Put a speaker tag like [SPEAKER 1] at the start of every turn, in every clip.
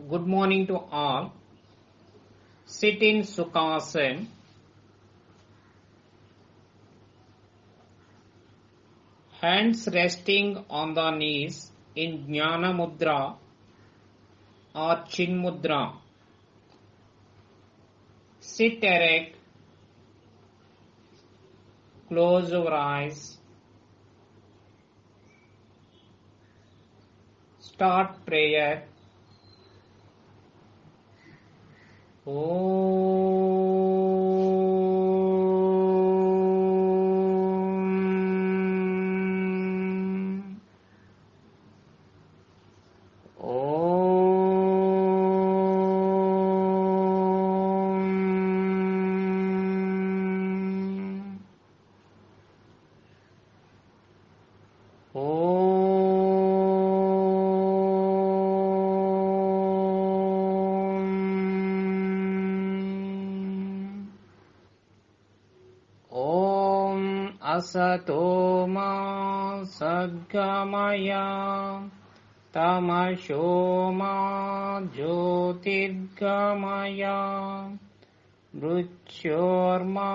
[SPEAKER 1] Good morning to all. Sit in Sukhasana. Hands resting on the knees in Jnana Mudra or Chin Mudra. Sit erect. Close your eyes. Start prayer. Asato ma sadgamaya tamasho ma jyotirgamaya mrityorma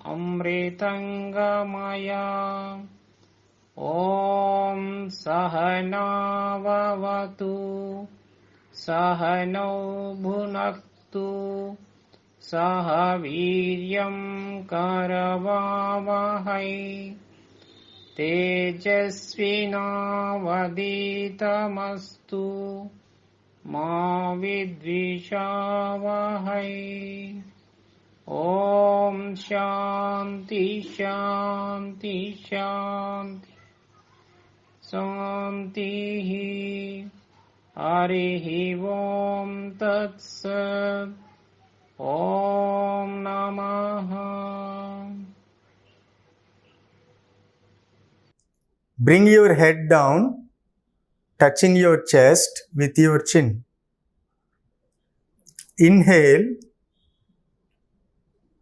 [SPEAKER 1] amritangamaya Om Sahana Vavatu Sahano Bhunaktu Saha Viryam Karavavahai Tejasvinavaditamastu Ma Vidvishavahai Om Shanti Shanti Shanti Santihi Harihi Om Tat Sat Om Namaha.
[SPEAKER 2] Bring your head down, touching your chest with your chin. Inhale.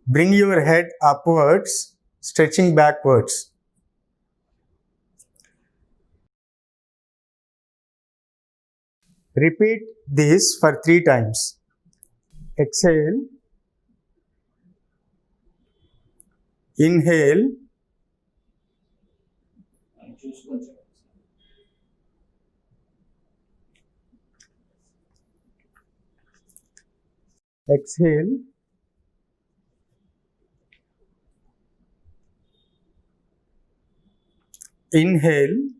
[SPEAKER 2] Bring your head upwards, stretching backwards. Repeat this for 3 times. Exhale. Inhale. Exhale. Inhale.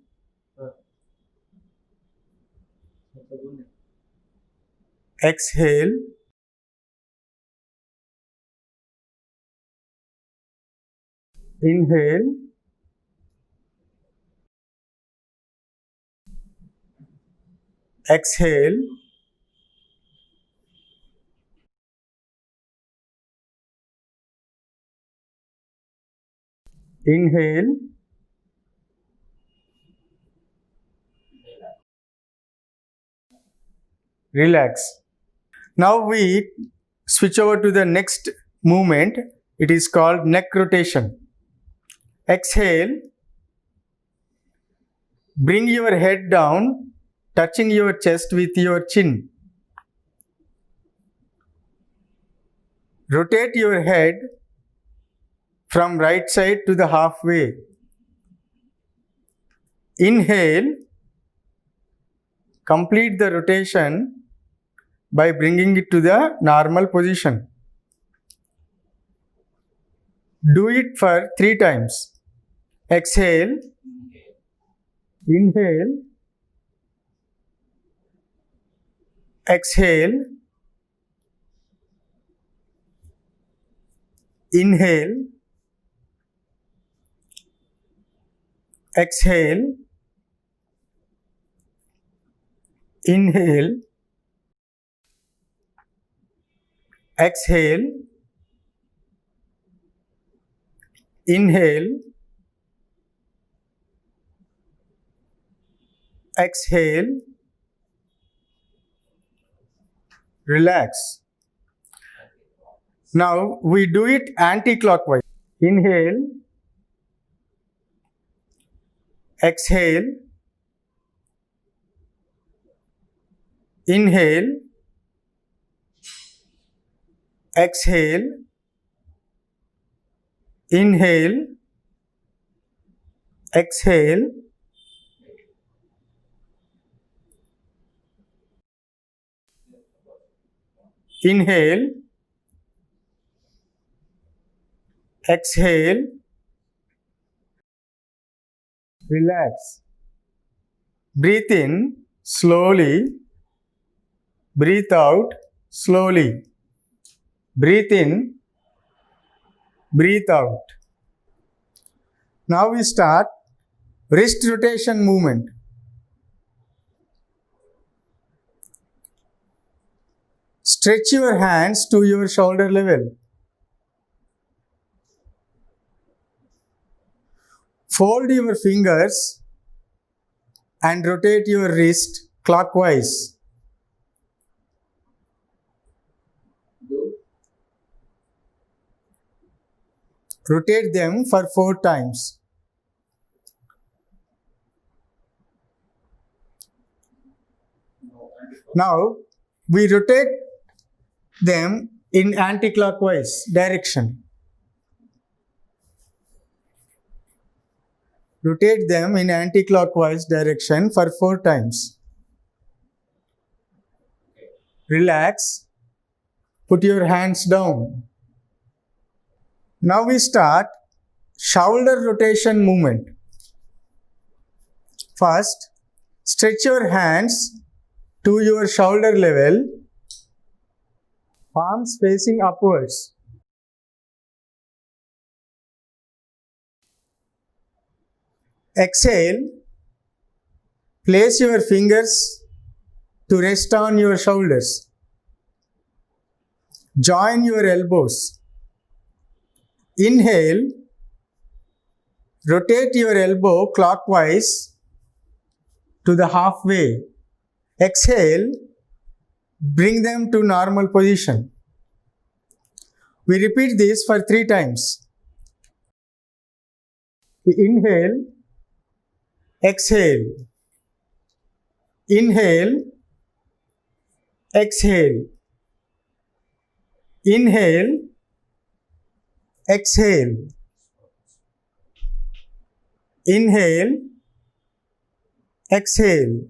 [SPEAKER 2] Exhale. Inhale. Exhale. Inhale. Relax. Now we switch over to the next movement. It is called neck rotation. Exhale. Bring your head down, touching your chest with your chin. Rotate your head from right side to the halfway. Inhale. Complete the rotation by bringing it to the normal position. Do it for 3 times. Exhale. Inhale. Exhale. Inhale. Exhale. Inhale. Exhale. Inhale. Exhale. Relax. Now we do it anti-clockwise. Inhale. Exhale. Inhale. exhale, inhale, exhale, inhale, exhale, relax. Breathe in slowly, breathe out slowly. Breathe in, breathe out. Now we start wrist rotation movement. Stretch your hands to your shoulder level. Fold your fingers and rotate your wrist clockwise. Rotate them for 4 times. Now we rotate them in anti-clockwise direction. Rotate them in anti-clockwise direction for 4 times. Relax. Put your hands down. Now we start shoulder rotation movement. First, stretch your hands to your shoulder level, palms facing upwards. Exhale, place your fingers to rest on your shoulders. Join your elbows. Inhale, rotate your elbow clockwise to the halfway. Exhale, bring them to normal position. We repeat this for 3 times. We inhale, exhale. Inhale, exhale. Inhale, exhale. Inhale, exhale.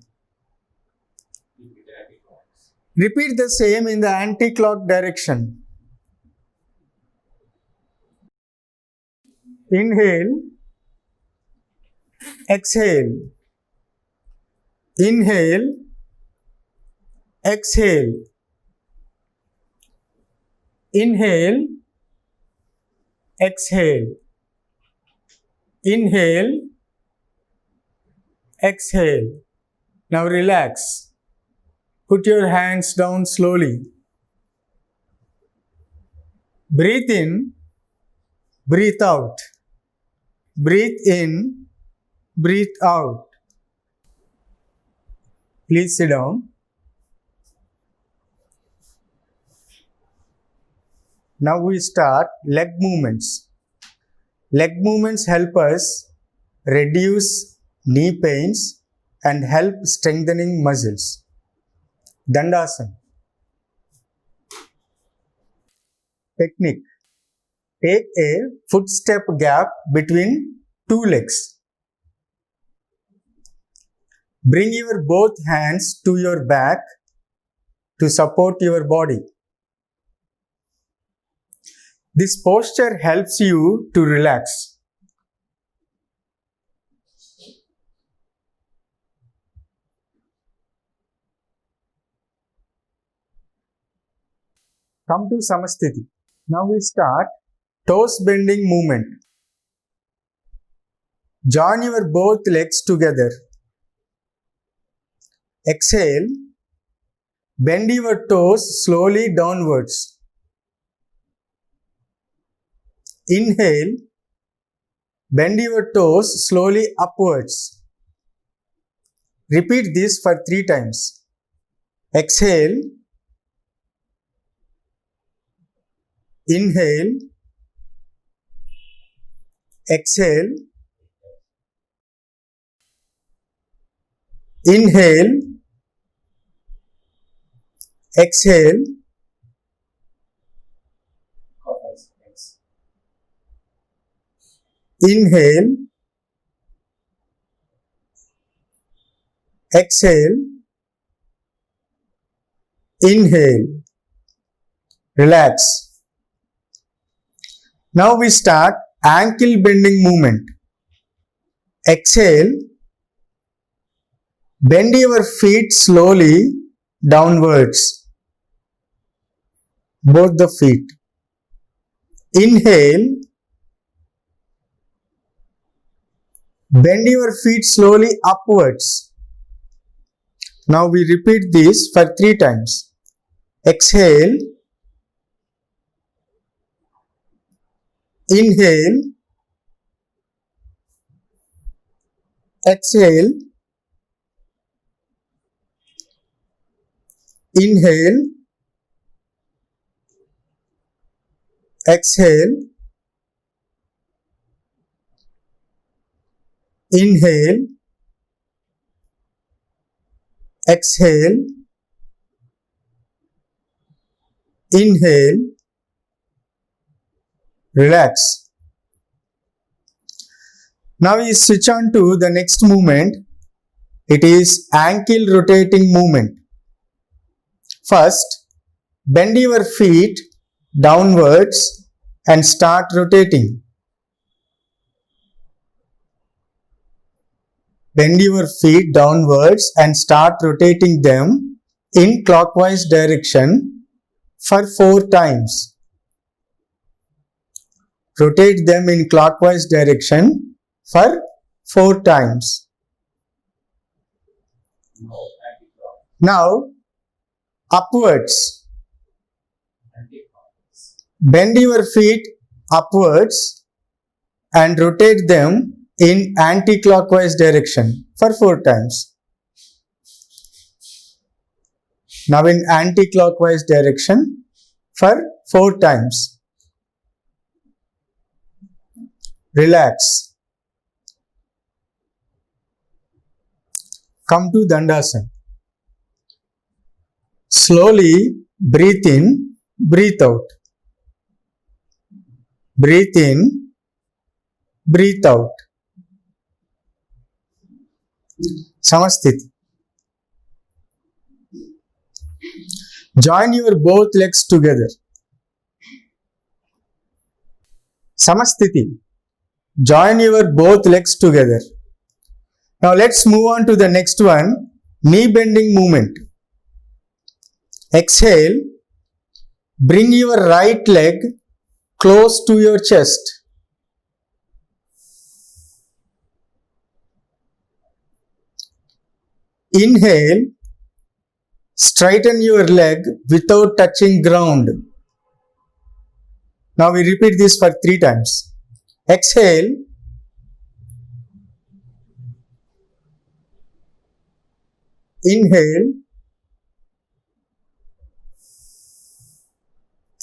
[SPEAKER 2] Repeat the same in the anti-clock direction. Inhale, exhale. Inhale, exhale. Inhale, exhale. Inhale, exhale. Now relax. Put your hands down slowly. Breathe in, breathe out. Breathe in, breathe out. Please sit down. Now we start leg movements. Leg movements help us reduce knee pains and help strengthening muscles. Dandasana. Technique. Take a footstep gap between 2 legs. Bring your both hands to your back to support your body. This posture helps you to relax. Come to Samasthiti. Now we start toes bending movement. Join your both legs together. Exhale. Bend your toes slowly downwards. Inhale. Bend your toes slowly upwards. Repeat this for 3 times. Exhale. Inhale. Exhale. Inhale. Exhale. Inhale, exhale, inhale, relax. Now we start ankle bending movement. Exhale, bend your feet slowly downwards, both the feet. Inhale, bend your feet slowly upwards. Now we repeat this for 3 times. Exhale, inhale, exhale, inhale, exhale, inhale, exhale, inhale, relax. Now we switch on to the next movement. It is ankle rotating movement. First, bend your feet downwards and start rotating. Bend your feet downwards and start rotating them in clockwise direction for 4 times. Rotate them in clockwise direction for 4 times. Now, upwards. Bend your feet upwards and rotate them in anti-clockwise direction for 4 times. Now in anti-clockwise direction for 4 times. Relax. Come to Dandasana. Slowly breathe in, breathe out. Breathe in, breathe out. Samasthiti. Join your both legs together. Samasthiti. Join your both legs together. Now let's move on to the next one, knee bending movement. Exhale, bring your right leg close to your chest. Inhale, straighten your leg without touching ground. Now we repeat this for 3 times. Exhale, inhale,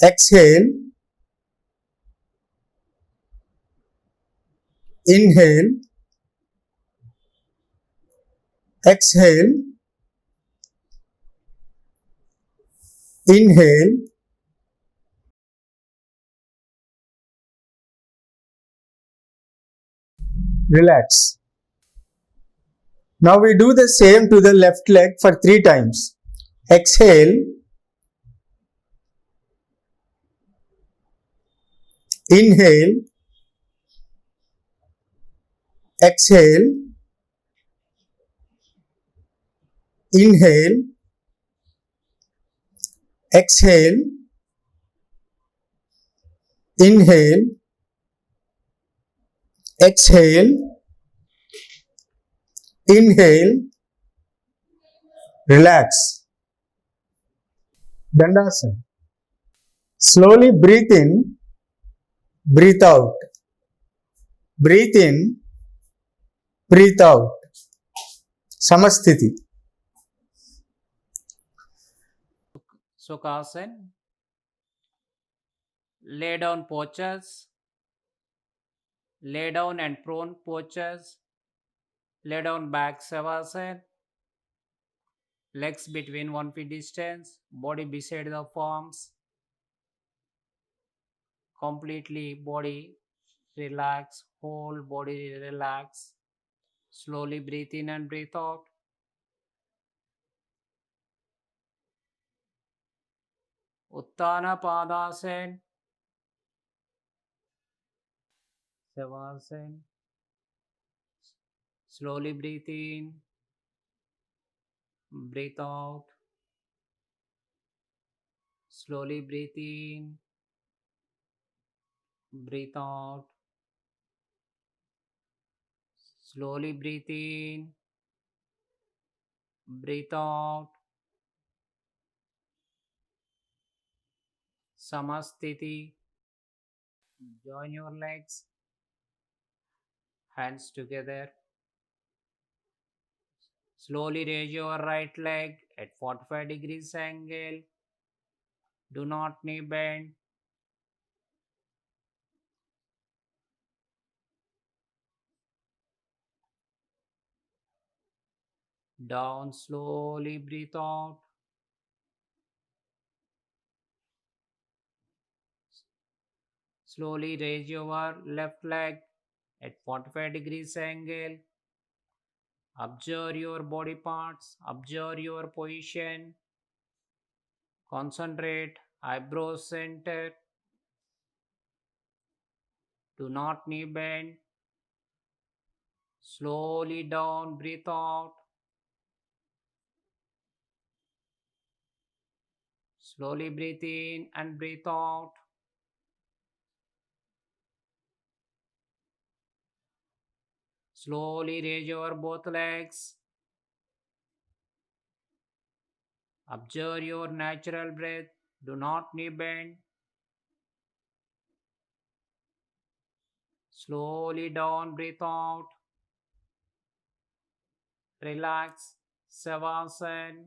[SPEAKER 2] exhale, inhale, exhale, inhale, relax. Now we do the same to the left leg for 3 times. Exhale, inhale, exhale, inhale, exhale, inhale, exhale, inhale, relax. Dandasana. Slowly breathe in, breathe out. Breathe in, breathe out. Samasthiti.
[SPEAKER 1] Sukhasana. Lay down postures. Lay down and prone postures. Lay down back Savasana. Legs between 1 feet distance. Body beside the palms. Completely body Relax, whole body relax. Slowly breathe in and breathe out. Uttana Padasana, Savasana. Slowly breathe in, breathe out. Slowly breathe in, breathe out. Slowly breathe in, breathe out. Samasthiti. Join your legs, hands together. Slowly raise your right leg at 45 degrees angle. Do not knee bend. Down, slowly breathe out. Slowly raise your left leg at 45 degrees angle. Observe your body parts, observe your position. Concentrate, eyebrows center. Do not knee bend. Slowly down, breathe out. Slowly breathe in and breathe out. Slowly raise your both legs. Observe your natural breath. Do not knee bend. Slowly down, breathe out. Relax. Savasana.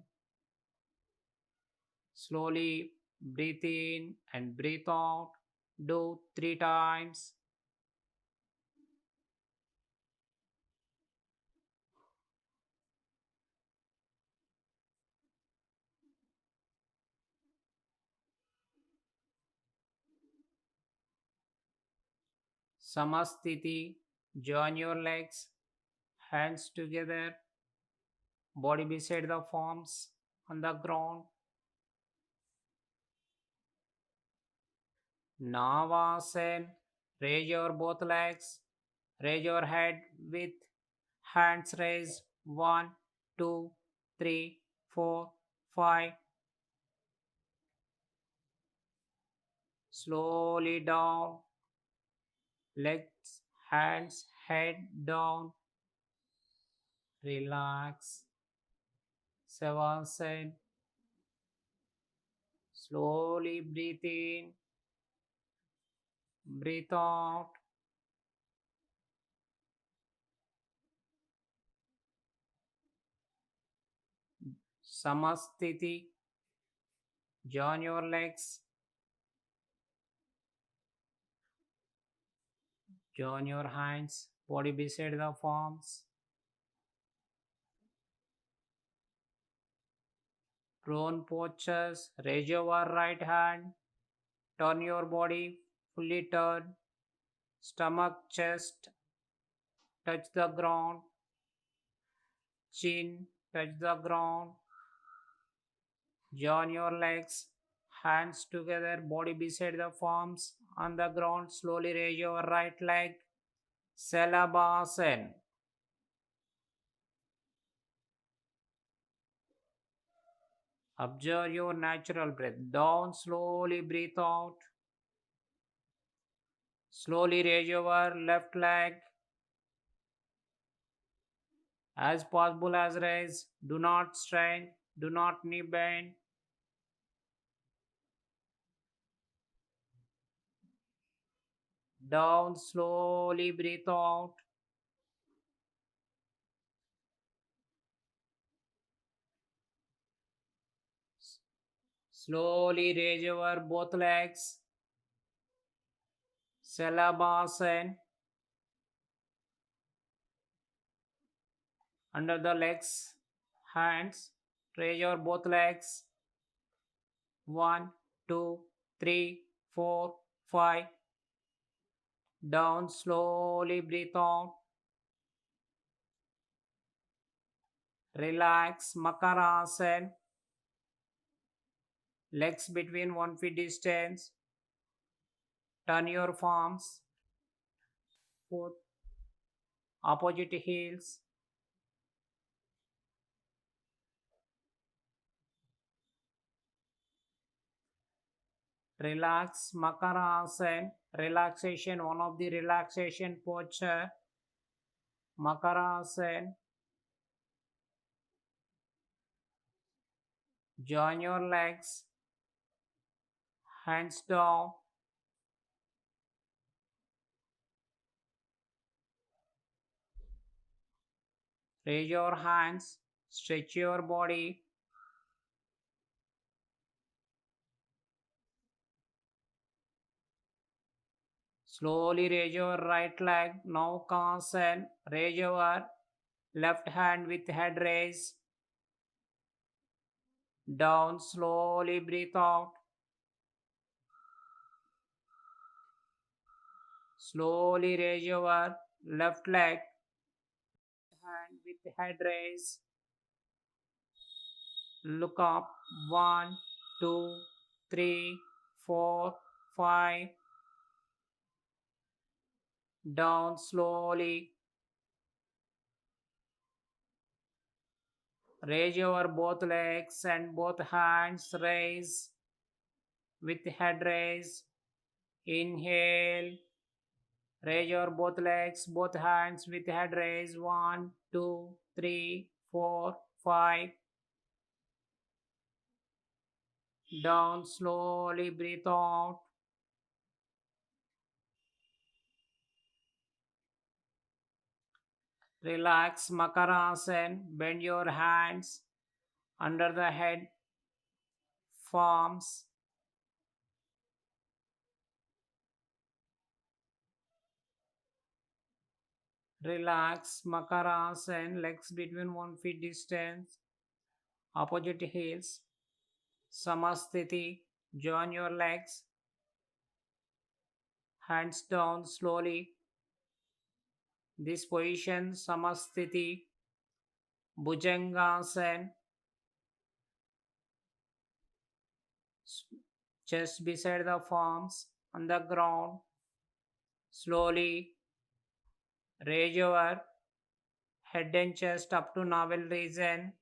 [SPEAKER 1] Slowly breathe in and breathe out. Do 3 times. Samasthiti. Join your legs, hands together, body beside the palms on the ground. Navasana. Raise your both legs. Raise your head with hands raised. 1, 2, 3, 4, 5. Slowly down. Legs, hands, head down. Relax. Savasana. Slowly breathe in. Breathe out. Samasthiti. Join your legs. Join your hands. Body beside the palms. Prone postures. Raise your right hand. Turn your body. Fully turn. Stomach, chest. Touch the ground. Chin. Touch the ground. Join your legs. Hands together. Body beside the palms. On the ground. Slowly raise your right leg. Salabhasana. Observe your natural breath. Down, slowly breathe out. Slowly raise your left leg. As possible as raise. Do not strain. Do not knee bend. Down, slowly breathe out. Slowly raise your both legs. Salabhasana. Under the legs, hands. Raise your both legs. 1, 2, 3, 4, 5. Down, slowly breathe out. Relax, Makarasana. Legs between 1 feet distance. Turn your palms. Foot opposite heels. Relax, Makarasana. Relaxation, one of the relaxation posture. Makarasana. Join your legs. Hands down. Raise your hands. Stretch your body. Slowly raise your right leg. Now consent. Raise your left hand with head raise. Down. Slowly breathe out. Slowly raise your left leg. Hand with head raise. Look up. 1, 2, 3, 4, 5. Down slowly. Raise your both legs and both hands raise with head raise. Inhale. Raise your both legs, both hands with head raise. 1, 2, 3, 4, 5. Down slowly, breathe out. Relax, Makarasana. Bend your hands under the head, palms. Relax, Makarasana. Legs between 1 feet distance. Opposite heels. Samasthiti. Join your legs. Hands down slowly. This position, Samasthiti. Bhujangasana. Chest beside the palms on the ground. Slowly raise your head and chest up to navel region.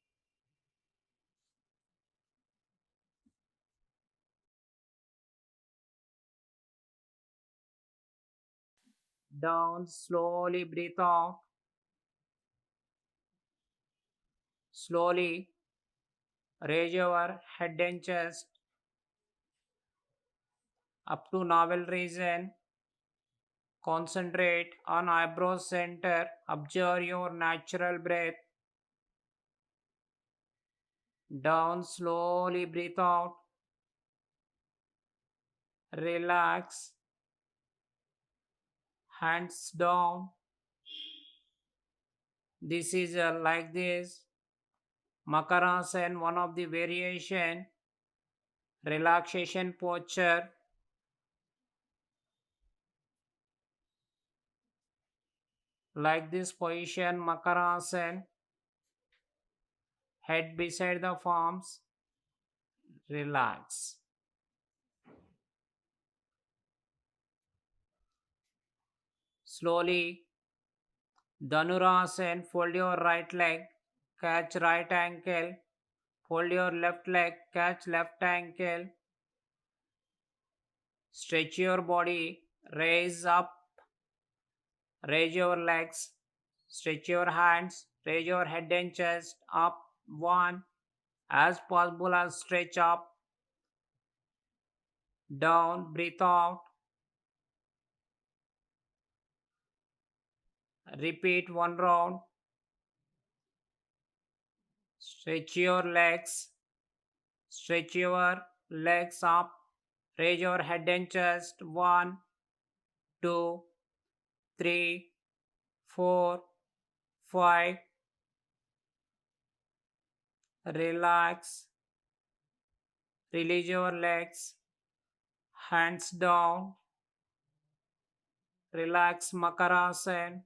[SPEAKER 1] Down, slowly breathe out. Slowly raise your head and chest up to navel region. Concentrate on eyebrow center. Observe your natural breath. Down, slowly breathe out. Relax. Hands down. This is like this. Makarasana, one of the variation. Relaxation posture. Like this position, Makarasana. Head beside the palms. Relax. Slowly, Dhanurasana. Fold your right leg. Catch right ankle. Fold your left leg. Catch left ankle. Stretch your body. Raise up. Raise your legs. Stretch your hands. Raise your head and chest up. 1. As possible as stretch up. Down. Breathe out. Repeat 1 round. Stretch your legs. Stretch your legs up. Raise your head and chest. 1, 2, 3, 4, 5. Relax. Release your legs. Hands down. Relax Makarasana.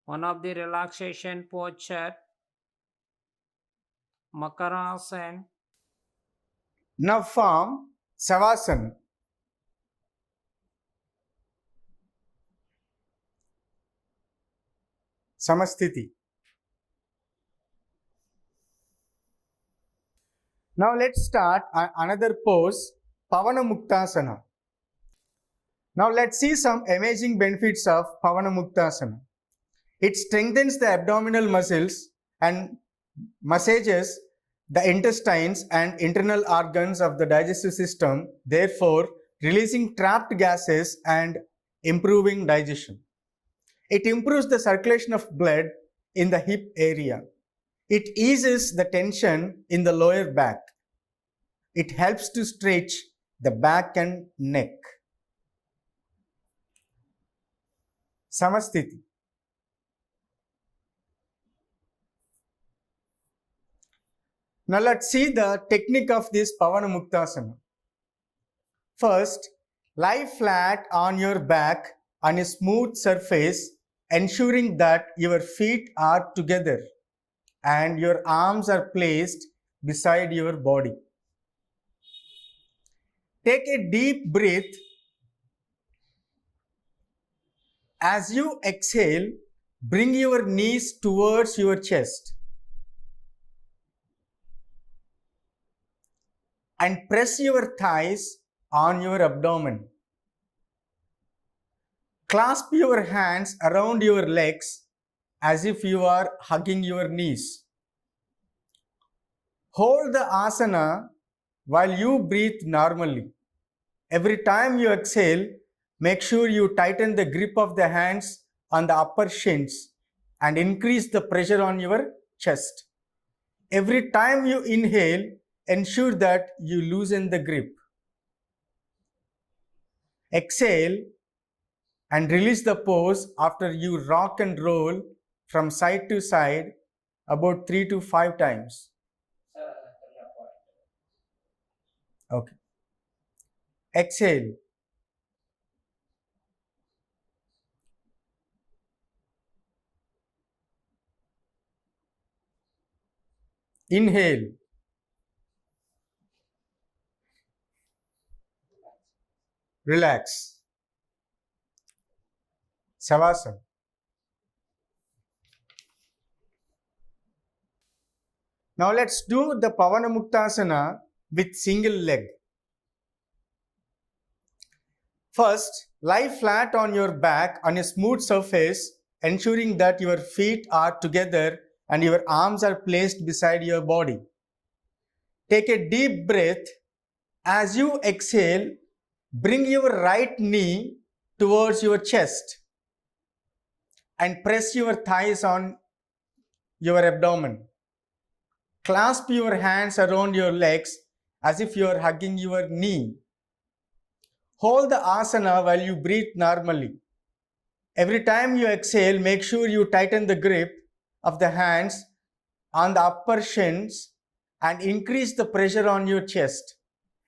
[SPEAKER 1] One of the relaxation posture, Makarasana.
[SPEAKER 2] Now form Savasana. Samasthiti. Now let's start another pose, Pavana Muktasana. Now let's see some amazing benefits of Pavana Muktasana. It strengthens the abdominal muscles and massages the intestines and internal organs of the digestive system, therefore releasing trapped gases and improving digestion. It improves the circulation of blood in the hip area. It eases the tension in the lower back. It helps to stretch the back and neck. Samasthiti. Now let's see the technique of this Pavana Muktasana. First, lie flat on your back on a smooth surface, ensuring that your feet are together and your arms are placed beside your body. Take a deep breath. As you exhale, bring your knees towards your chest and press your thighs on your abdomen. Clasp your hands around your legs as if you are hugging your knees. Hold the asana while you breathe normally. Every time you exhale, make sure you tighten the grip of the hands on the upper shins and increase the pressure on your chest. Every time you inhale, ensure that you loosen the grip. Exhale and release the pose after you rock and roll from side to side about 3 to 5 times. Okay. Exhale. Inhale. Relax. Savasana. Now let's do the Pavana Muktasana with single leg. First, lie flat on your back on a smooth surface, ensuring that your feet are together and your arms are placed beside your body. Take a deep breath. As you exhale, bring your right knee towards your chest and press your thighs on your abdomen. Clasp your hands around your legs as if you are hugging your knee. Hold the asana while you breathe normally. Every time you exhale, make sure you tighten the grip of the hands on the upper shins and increase the pressure on your chest.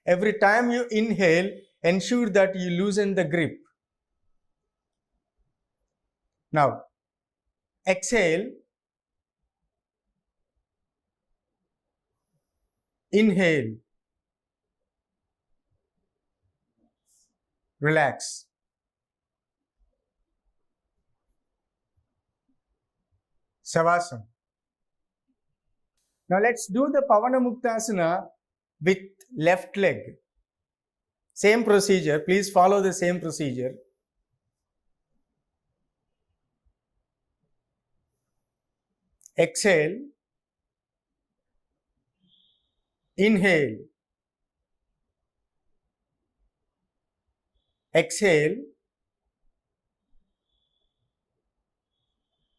[SPEAKER 2] Every time you inhale, ensure that you loosen the grip. Now, exhale. Inhale. Relax. Savasana. Now let's do the Pavana Muktasana with left leg. Same procedure. Please follow the same procedure. Exhale. Inhale. Exhale.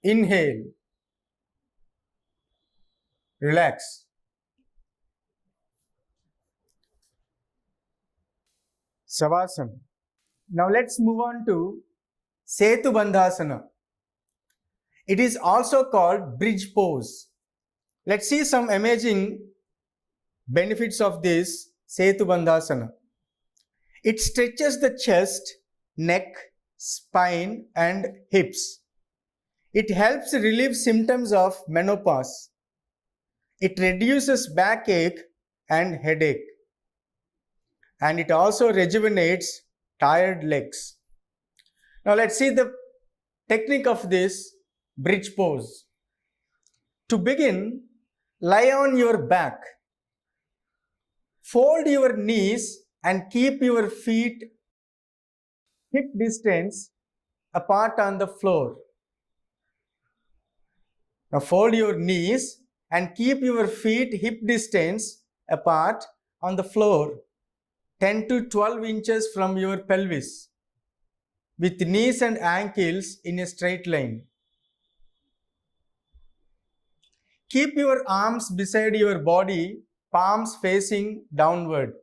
[SPEAKER 2] Inhale. Relax. Savasana. Now let's move on to Setu Bandhasana. It is also called bridge pose. Let's see some amazing benefits of this Setubandhasana. It stretches the chest, neck, spine, and hips. It helps relieve symptoms of menopause. It reduces backache and headache. And it also rejuvenates tired legs. Now let's see the technique of this bridge pose. To begin, lie on your back. Fold your knees and keep your feet hip distance apart on the floor. Now fold your knees and keep your feet hip distance apart on the floor, 10 to 12 inches from your pelvis, with knees and ankles in a straight line. Keep your arms beside your body, palms facing downward.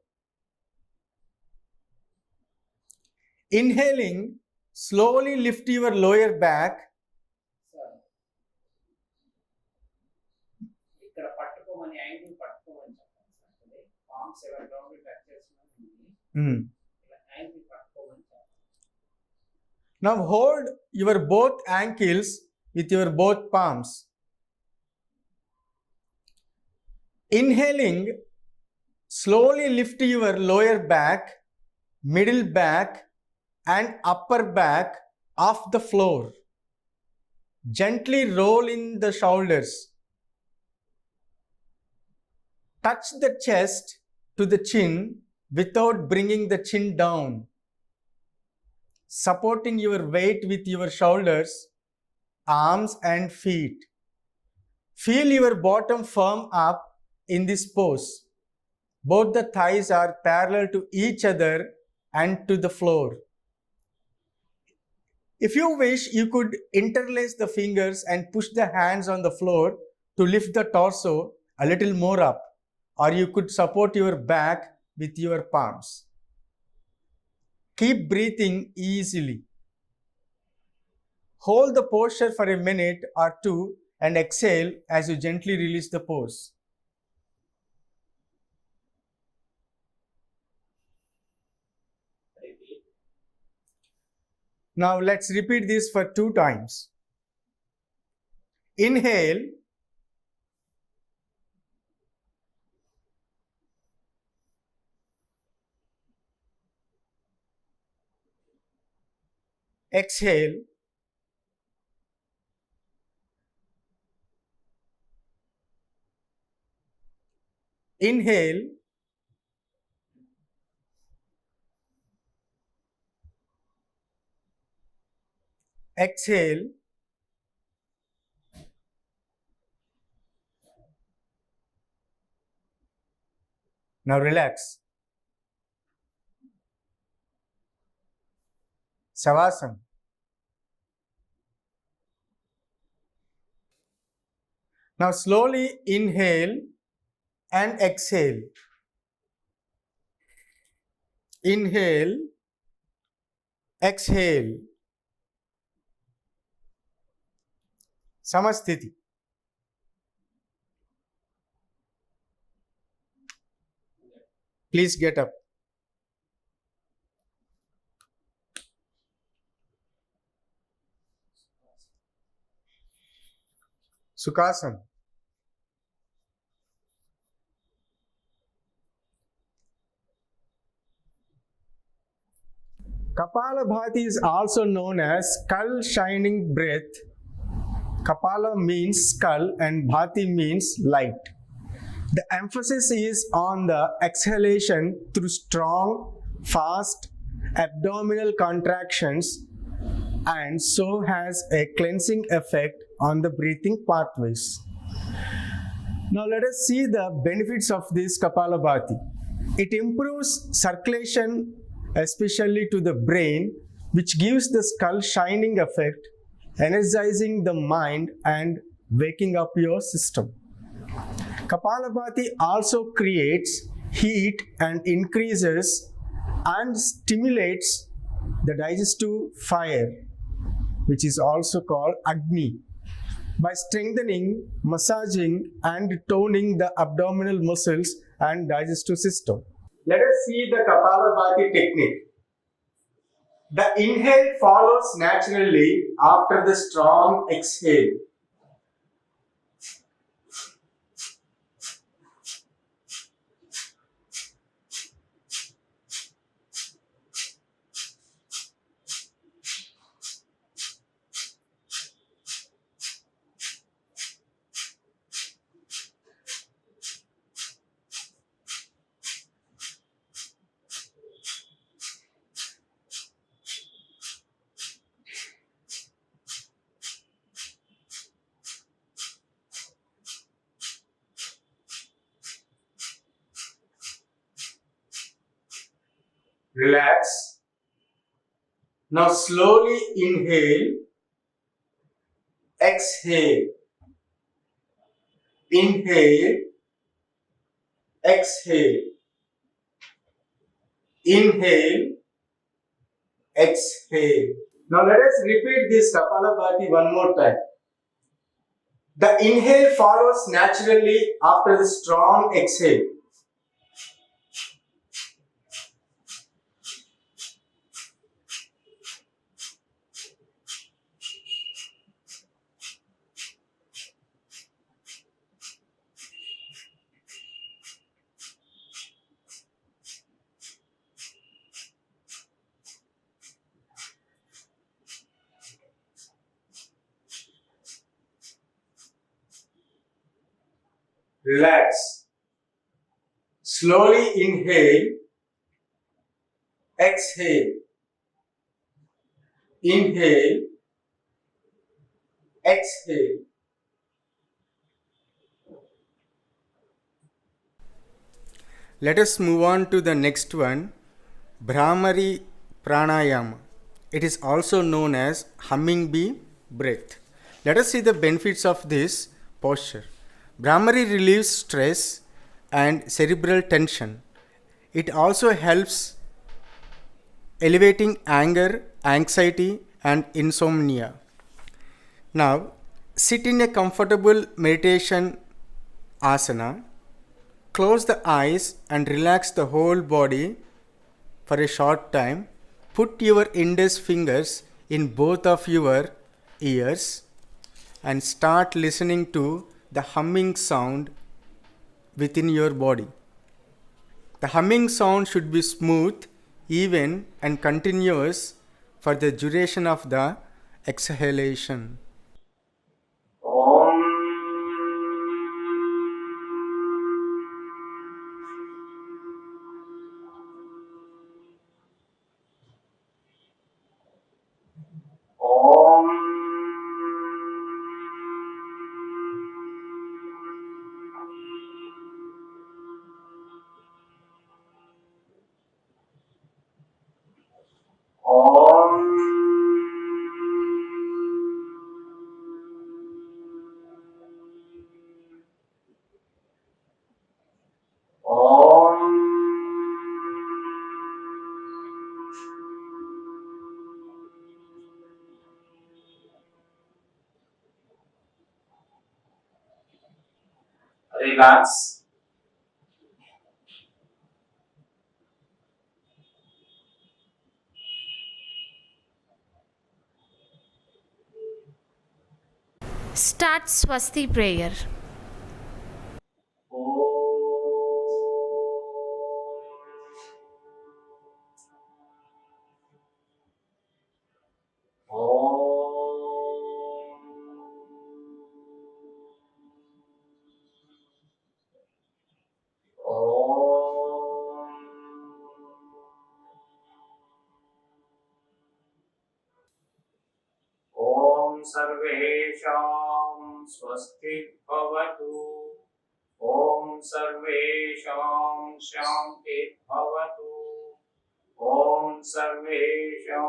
[SPEAKER 2] Inhaling, slowly lift your lower back.
[SPEAKER 1] ఇక్కడ పట్టుకోమని angle పట్టుకోమని చెప్పండి sir. Palms ఎవరి ground touch చేస్తున్నాను ఇలా angle పట్టుకోమని చెప్పండి.
[SPEAKER 2] Now hold your both ankles with your both palms. Inhaling, slowly lift your lower back, middle back, and upper back off the floor. Gently roll in the shoulders. Touch the chest to the chin without bringing the chin down. Supporting your weight with your shoulders, arms, and feet. Feel your bottom firm up in this pose. Both the thighs are parallel to each other and to the floor. If you wish, you could interlace the fingers and push the hands on the floor to lift the torso a little more up, or you could support your back with your palms. Keep breathing easily. Hold the posture for a minute or two and exhale as you gently release the pose. Now let's repeat this for 2 times. Inhale. Exhale. Inhale. Exhale. Now relax. Savasana. Now slowly inhale and exhale. Inhale, exhale. Samasthiti. Please get up. Sukhasana. Kapalabhati is also known as skull shining breath. Kapala means skull and Bhati means light. The emphasis is on the exhalation through strong, fast abdominal contractions, and so has a cleansing effect on the breathing pathways. Now let us see the benefits of this Kapalabhati. It improves circulation, especially to the brain, which gives the skull shining effect, energizing the mind and waking up your system. Kapalabhati also creates heat and increases and stimulates the digestive fire, which is also called Agni, by strengthening, massaging, and toning the abdominal muscles and digestive system. Let us see the Kapalabhati technique. The inhale follows naturally after the strong exhale. Relax. Now slowly inhale, exhale, inhale, exhale, inhale, exhale. Now let us repeat this Kapalabhati one more time. The inhale follows naturally after the strong exhale. Relax. Slowly inhale, exhale, inhale, exhale. Let us move on to the next one, Bhramari Pranayama. It is also known as humming bee breath. Let us see the benefits of this posture. Bhramari relieves stress and cerebral tension. It also helps elevating anger, anxiety, and insomnia. Now, sit in a comfortable meditation asana. Close the eyes and relax the whole body for a short time. Put your index fingers in both of your ears and start listening to the humming sound within your body. The humming sound should be smooth, even, and continuous for the duration of the exhalation. Om. Om. Om. Om. Relax.
[SPEAKER 3] Start Swasti prayer.
[SPEAKER 1] ॐ सर्वेषां स्वस्ति भवतु ॐ सर्वेषां शान्ति भवतु ॐ सर्वेषां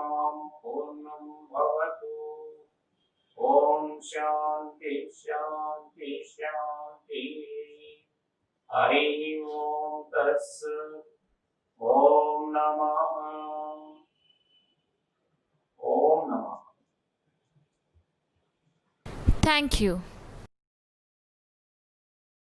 [SPEAKER 1] पूर्णं भवतु ॐ शान्ति शान्ति शान्ति हरिः ॐ तत्सत् ॐ नमः ॐ नमः
[SPEAKER 3] Thank you.